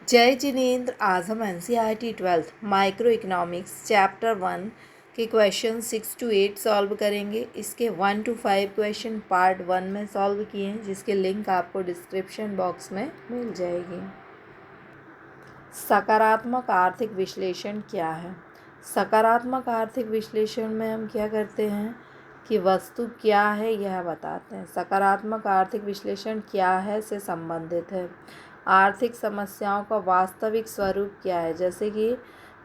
जय जिनेंद्र। आज हम NCERT 12th micro economics chapter 1 के क्वेश्चन 6 to 8 सॉल्व करेंगे। इसके 1 to 5 क्वेश्चन पार्ट 1 में सॉल्व किए हैं, जिसके लिंक आपको डिस्क्रिप्शन बॉक्स में मिल जाएगी। सकारात्मक आर्थिक विश्लेषण क्या है? सकारात्मक आर्थिक विश्लेषण में हम क्या करते हैं कि वस्तु क्या है यह बताते हैं। सकारात्मक आर्थिक विश्लेषण क्या है से संबंधित है। आर्थिक समस्याओं का वास्तविक स्वरूप क्या है, जैसे कि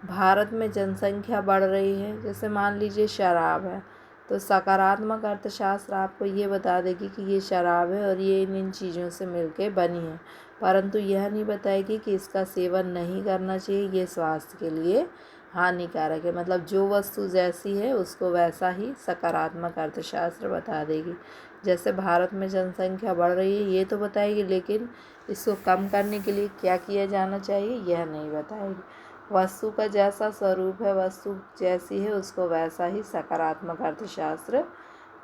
भारत में जनसंख्या बढ़ रही है, जैसे मान लीजिए शराब है, तो सकारात्मक अर्थशास्त्र आपको ये बता देगी कि ये शराब है और ये इन चीज़ों से मिलके बनी है, परंतु यह नहीं बताएगी कि इसका सेवन नहीं करना चाहिए, ये स्वास्थ्य के लिए हानिकारक है। मतलब जो वस्तु जैसी है उसको वैसा ही सकारात्मक अर्थशास्त्र बता देगी। जैसे भारत में जनसंख्या बढ़ रही है ये तो बताएगी, लेकिन इसको कम करने के लिए क्या किया जाना चाहिए यह नहीं बताएगी। वस्तु का जैसा स्वरूप है, वस्तु जैसी है उसको वैसा ही सकारात्मक अर्थशास्त्र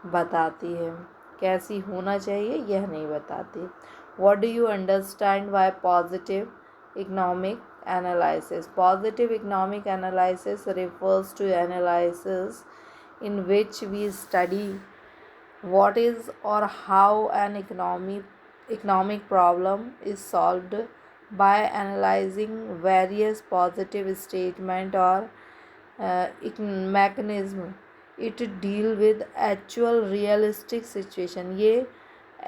बताती है। कैसी होना चाहिए यह नहीं बताती। What do you understand by positive economic analysis? Positive economic analysis refers to analysis in which we study what is or how an economic problem is solved by analyzing various positive statement or mechanism it deal with actual realistic situation। ये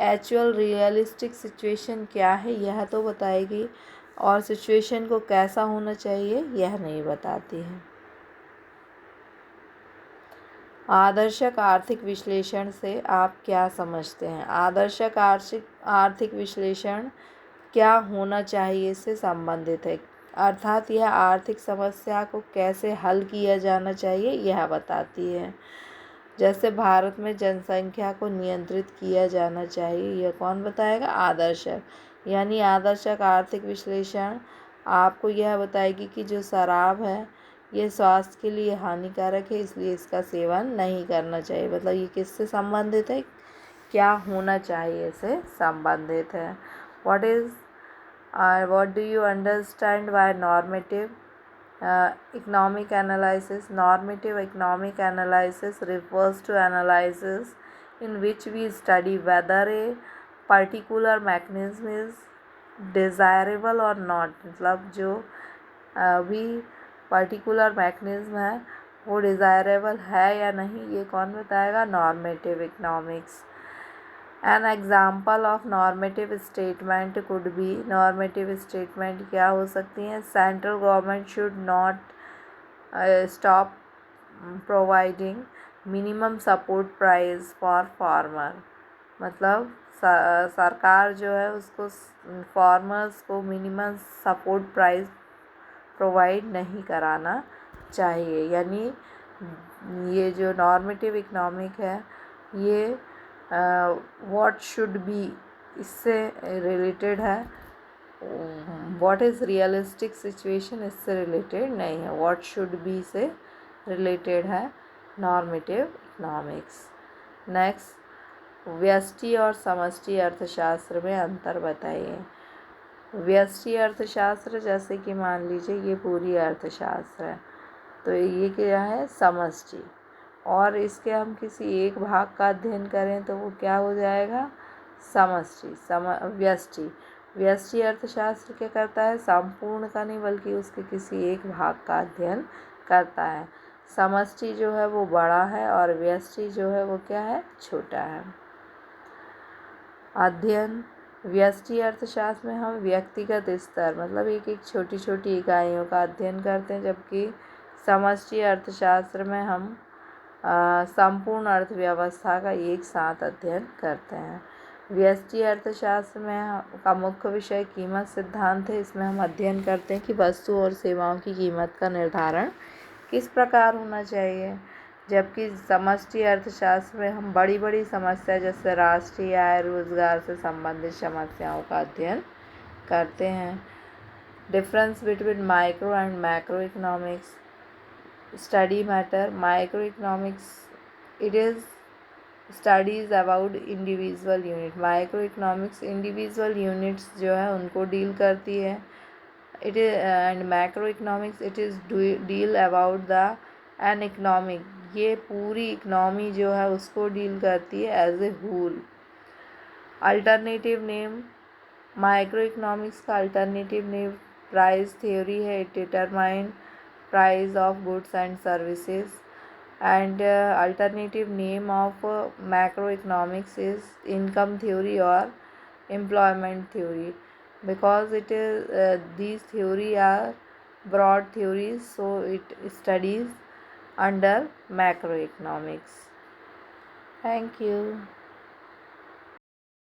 actual realistic situation क्या है यह तो बताएगी, और situation को कैसा होना चाहिए यह नहीं बताती है। आदर्शक आर्थिक विश्लेषण से आप क्या समझते हैं? आदर्शक आर्थिक विश्लेषण क्या होना चाहिए से संबंधित है, अर्थात यह आर्थिक समस्या को कैसे हल किया जाना चाहिए यह बताती है। जैसे भारत में जनसंख्या को नियंत्रित किया जाना चाहिए, यह कौन बताएगा? आदर्शक। यानी आदर्शक आर्थिक विश्लेषण आपको यह बताएगी कि जो शराब है ये स्वास्थ्य के लिए हानिकारक है, इसलिए इसका सेवन नहीं करना चाहिए। मतलब ये किससे संबंधित है, क्या होना चाहिए से संबंधित है। What do you understand by normative economic analysis? Normative economic analysis refers to analysis in which we study whether a particular mechanism is desirable or not। मतलब जो भी पर्टिकुलर मैकेनिज्म है वो डिज़ायरेबल है या नहीं, ये कौन बताएगा? Normative economics. An example of normative statement could be. Normative statement क्या हो सकती हैं? Central government should not stop providing minimum support price for farmer. मतलब सरकार जो है उसको फार्मर्स को मिनिमम सपोर्ट प्राइस प्रोवाइड नहीं कराना चाहिए। यानी ये जो नॉर्मेटिव इकोनॉमिक है ये व्हाट शुड बी इससे रिलेटेड है, व्हाट इज़ रियलिस्टिक सिचुएशन इससे रिलेटेड नहीं है, व्हाट शुड बी से रिलेटेड है नॉर्मेटिव इकोनॉमिक्स। नेक्स्ट, व्यष्टि और समष्टि अर्थशास्त्र में अंतर बताइए। व्यष्टि अर्थशास्त्र जैसे कि मान लीजिए ये पूरी अर्थशास्त्र है, तो ये क्या है? समष्टि। और इसके हम किसी एक भाग का अध्ययन करें तो वो क्या हो जाएगा? समष्टि। व्यष्टि व्यष्टि अर्थशास्त्र क्या करता है? संपूर्ण का नहीं बल्कि उसके किसी एक भाग का अध्ययन करता है। समष्टि जो है वो बड़ा है और व्यष्टि जो है वो क्या है? छोटा है। अध्ययन व्यष्टि अर्थशास्त्र में हम व्यक्तिगत स्तर मतलब एक एक छोटी छोटी इकाइयों का अध्ययन करते हैं, जबकि समष्टि अर्थशास्त्र में हम संपूर्ण अर्थव्यवस्था का एक साथ अध्ययन करते हैं। व्यष्टि अर्थशास्त्र में का मुख्य विषय कीमत सिद्धांत है। इसमें हम अध्ययन करते हैं कि वस्तु और सेवाओं की कीमत का निर्धारण किस प्रकार होना चाहिए, जबकि समष्टि अर्थशास्त्र में हम बड़ी बड़ी समस्या जैसे राष्ट्रीय आय, रोजगार से संबंधित समस्याओं का अध्ययन करते हैं। Difference between micro and macro economics study matter. Micro economics it is studies about individual unit. Micro economics individual units जो है उनको डील करती है। it is and macroeconomics it is deal about the an economic, ये पूरी economy जो है उसको डील करती है as a whole. Alternative name micro economics का अल्टरनेटिव नेम प्राइस थ्योरी है. It determine price of goods and services. And alternative name of macro economics is income theory और employment theory, because it is these theory are broad theories, so it studies under macroeconomics. Thank you.